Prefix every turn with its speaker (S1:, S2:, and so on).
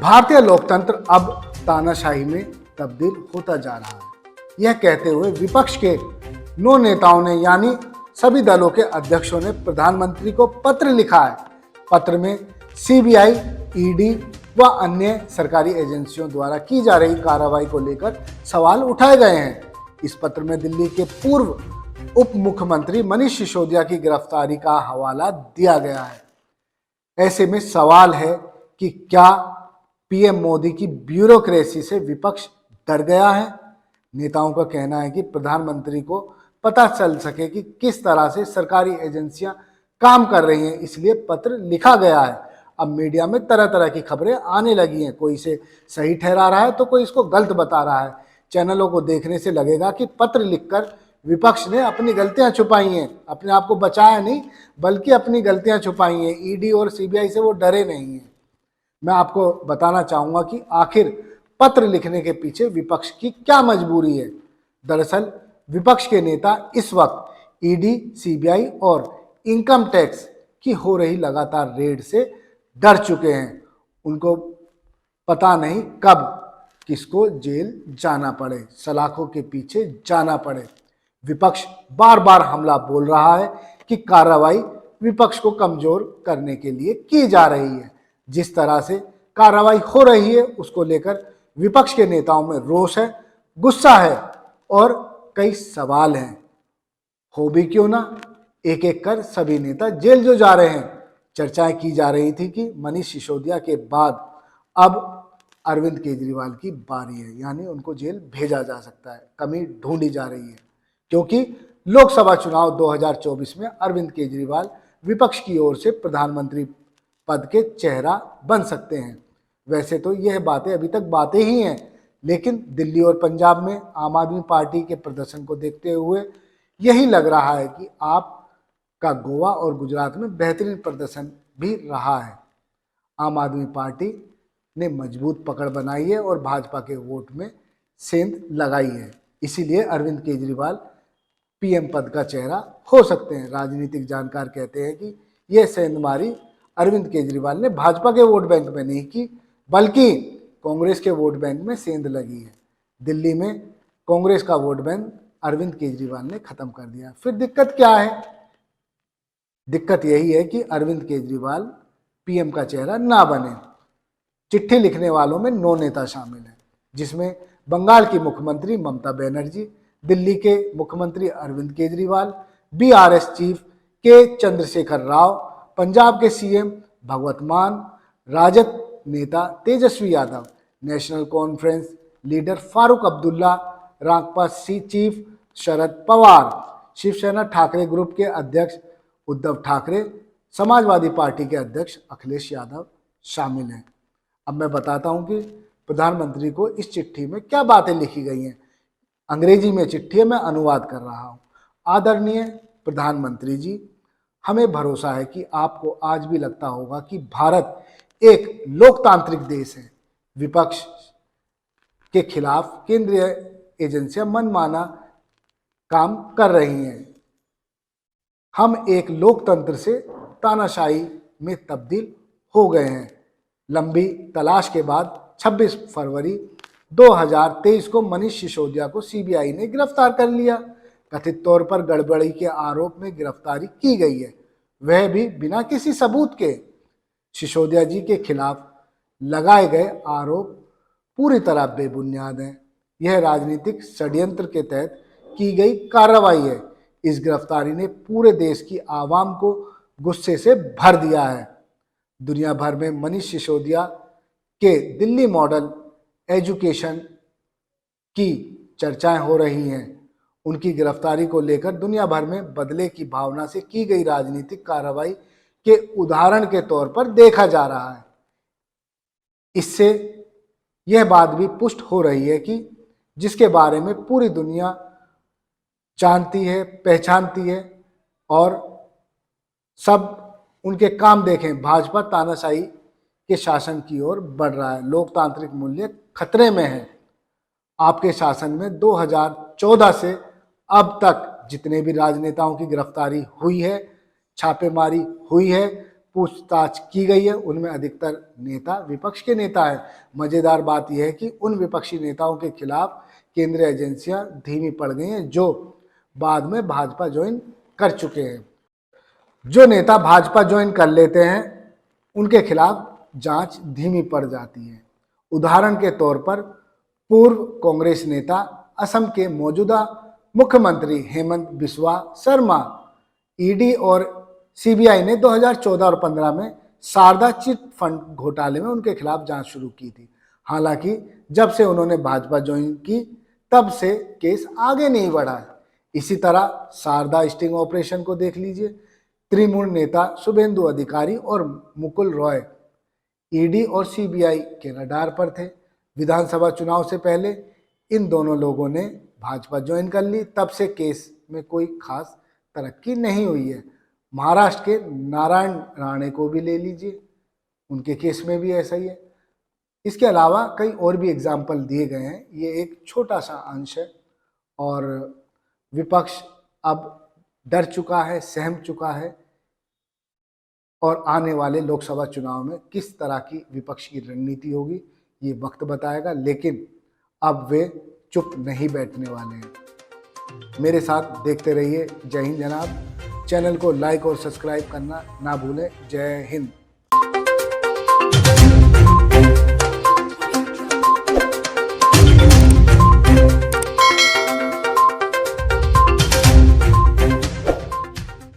S1: भारतीय लोकतंत्र अब तानाशाही में तब्दील होता जा रहा है। यह कहते हुए विपक्ष के 9 नेताओं ने यानी सभी दलों के अध्यक्षों ने प्रधानमंत्री को पत्र लिखा है। पत्र में सीबीआई, ईडी व अन्य सरकारी एजेंसियों द्वारा की जा रही कार्रवाई को लेकर सवाल उठाए गए हैं। इस पत्र में दिल्ली के पूर्व उप मुख्यमंत्री मनीष सिसोदिया की गिरफ्तारी का हवाला दिया गया है। ऐसे में सवाल है कि क्या पीएम मोदी की ब्यूरोक्रेसी से विपक्ष डर गया है? नेताओं का कहना है कि प्रधानमंत्री को पता चल सके कि किस तरह से सरकारी एजेंसियां काम कर रही हैं, इसलिए पत्र लिखा गया है। अब मीडिया में तरह तरह की खबरें आने लगी हैं, कोई इसे सही ठहरा रहा है तो कोई इसको गलत बता रहा है। चैनलों को देखने से लगेगा कि पत्र लिखकर विपक्ष ने अपनी गलतियां छुपाई हैं, अपने आप को बचाया नहीं बल्कि अपनी गलतियां छुपाई हैं। ईडी और सीबीआई से वो डरे नहीं हैं। मैं आपको बताना चाहूंगा कि आखिर पत्र लिखने के पीछे विपक्ष की क्या मजबूरी है। दरअसल विपक्ष के नेता इस वक्त ईडी, सीबीआई और इनकम टैक्स की हो रही लगातार रेड से डर चुके हैं। उनको पता नहीं कब किसको जेल जाना पड़े, सलाखों के पीछे जाना पड़े। विपक्ष बार बार हमला बोल रहा है कि कार्रवाई विपक्ष को कमजोर करने के लिए की जा रही है। जिस तरह से कार्रवाई हो रही है उसको लेकर विपक्ष के नेताओं में रोष है, गुस्सा है और कई सवाल हैं। हो भी क्यों ना, एक एक कर सभी नेता जेल जो जा रहे हैं। चर्चाएं की जा रही थी कि मनीष सिसोदिया के बाद अब अरविंद केजरीवाल की बारी है, यानी उनको जेल भेजा जा सकता है। कमी ढूंढी जा रही है क्योंकि लोकसभा चुनाव 2024 में अरविंद केजरीवाल विपक्ष की ओर से प्रधानमंत्री पद के चेहरा बन सकते हैं। वैसे तो यह बातें अभी तक बातें ही हैं, लेकिन दिल्ली और पंजाब में आम आदमी पार्टी के प्रदर्शन को देखते हुए यही लग रहा है कि आपका गोवा और गुजरात में बेहतरीन प्रदर्शन भी रहा है। आम आदमी पार्टी ने मजबूत पकड़ बनाई है और भाजपा के वोट में सेंध लगाई है। इसीलिए अरविंद केजरीवाल पीएम पद का चेहरा हो सकते हैं। राजनीतिक जानकार कहते हैं कि यह सेंधमारी अरविंद केजरीवाल ने भाजपा के वोट बैंक में नहीं की बल्कि कांग्रेस के वोट बैंक में सेंध लगी है। दिल्ली में कांग्रेस का वोट बैंक अरविंद केजरीवाल ने खत्म कर दिया। फिर दिक्कत क्या है? दिक्कत यही है कि अरविंद केजरीवाल पीएम का चेहरा ना बने। चिट्ठी लिखने वालों में 9 नेता शामिल हैं, जिसमें बंगाल की मुख्यमंत्री ममता बनर्जी, दिल्ली के मुख्यमंत्री अरविंद केजरीवाल, बीआरएस चीफ के चंद्रशेखर राव, पंजाब के सीएम भगवत मान, राजद नेता Tejashwi Yadav, national conference leader Farooq Abdullah, राकपा चीफ शरद पवार, शिवसेना ठाकरे ग्रुप के अध्यक्ष उद्धव ठाकरे, समाजवादी पार्टी के अध्यक्ष अखिलेश यादव शामिल हैं। अब मैं बताता हूं कि प्रधानमंत्री को इस चिट्ठी में क्या बातें लिखी गई हैं। अंग्रेजी में चिट्ठी है, मैं अनुवाद कर रहा हूं। आदरणीय प्रधानमंत्री जी, हमें भरोसा है कि आपको आज भी लगता होगा कि भारत एक लोकतांत्रिक देश है। विपक्ष के खिलाफ केंद्रीय एजेंसियां मनमाना काम कर रही हैं। हम एक लोकतंत्र से तानाशाही में तब्दील हो गए हैं। लंबी तलाश के बाद 26 फरवरी 2023 को मनीष सिसोदिया को सीबीआई ने गिरफ्तार कर लिया। कथित तौर पर गड़बड़ी के आरोप में गिरफ्तारी की गई है, वह भी बिना किसी सबूत के। सिसोदिया जी के खिलाफ लगाए गए आरोप पूरी तरह बेबुनियाद हैं। यह राजनीतिक षड्यंत्र के तहत की गई कार्रवाई है। इस गिरफ्तारी ने पूरे देश की आवाम को गुस्से से भर दिया है। दुनिया भर में मनीष सिसोदिया के दिल्ली मॉडल एजुकेशन की चर्चाएं हो रही हैं। उनकी गिरफ्तारी को लेकर दुनिया भर में बदले की भावना से की गई राजनीतिक कार्रवाई के उदाहरण के तौर पर देखा जा रहा है। इससे यह बात भी पुष्ट हो रही है कि जिसके बारे में पूरी दुनिया जानती है, पहचानती है और सब उनके काम देखें, भाजपा तानाशाही के शासन की ओर बढ़ रहा है। लोकतांत्रिक मूल्य खतरे में है। आपके शासन में 2014 से अब तक जितने भी राजनेताओं की गिरफ्तारी हुई है, छापेमारी हुई है, पूछताछ की गई है उनमें अधिकतर नेता विपक्ष के नेता है। मजेदार बात यह है कि उन विपक्षी नेताओं के खिलाफ केंद्रीय एजेंसियां धीमी पड़ गई हैं जो बाद में भाजपा ज्वाइन कर चुके हैं। जो नेता भाजपा ज्वाइन कर लेते हैं उनके खिलाफ जांच धीमी पड़ जाती है। उदाहरण के तौर पर पूर्व कांग्रेस नेता असम के मौजूदा मुख्यमंत्री हेमंत बिस्वा शर्मा ईडी और सीबीआई ने 2014 और 15 में शारदा चिट फंड घोटाले में उनके खिलाफ जांच शुरू की थी। हालांकि जब से उन्होंने भाजपा ज्वाइन की तब से केस आगे नहीं बढ़ा है। इसी तरह शारदा स्टिंग ऑपरेशन को देख लीजिए। तृणमूल नेता शुभेंदु अधिकारी और मुकुल रॉय ईडी और सीबीआई के रडार पर थे। विधानसभा चुनाव से पहले इन दोनों लोगों ने भाजपा ज्वाइन कर ली, तब से केस में कोई खास तरक्की नहीं हुई है। महाराष्ट्र के नारायण राणे को भी ले लीजिए, उनके केस में भी ऐसा ही है। इसके अलावा कई और भी एग्जाम्पल दिए गए हैं। ये एक छोटा सा अंश है और विपक्ष अब डर चुका है, सहम चुका है और आने वाले लोकसभा चुनाव में किस तरह की विपक्ष की रणनीति होगी ये वक्त बताएगा, लेकिन अब वे चुप नहीं बैठने वाले हैं। मेरे साथ देखते रहिए। जय हिंद जनाब। चैनल को लाइक और सब्सक्राइब करना ना भूलें। जय हिंद।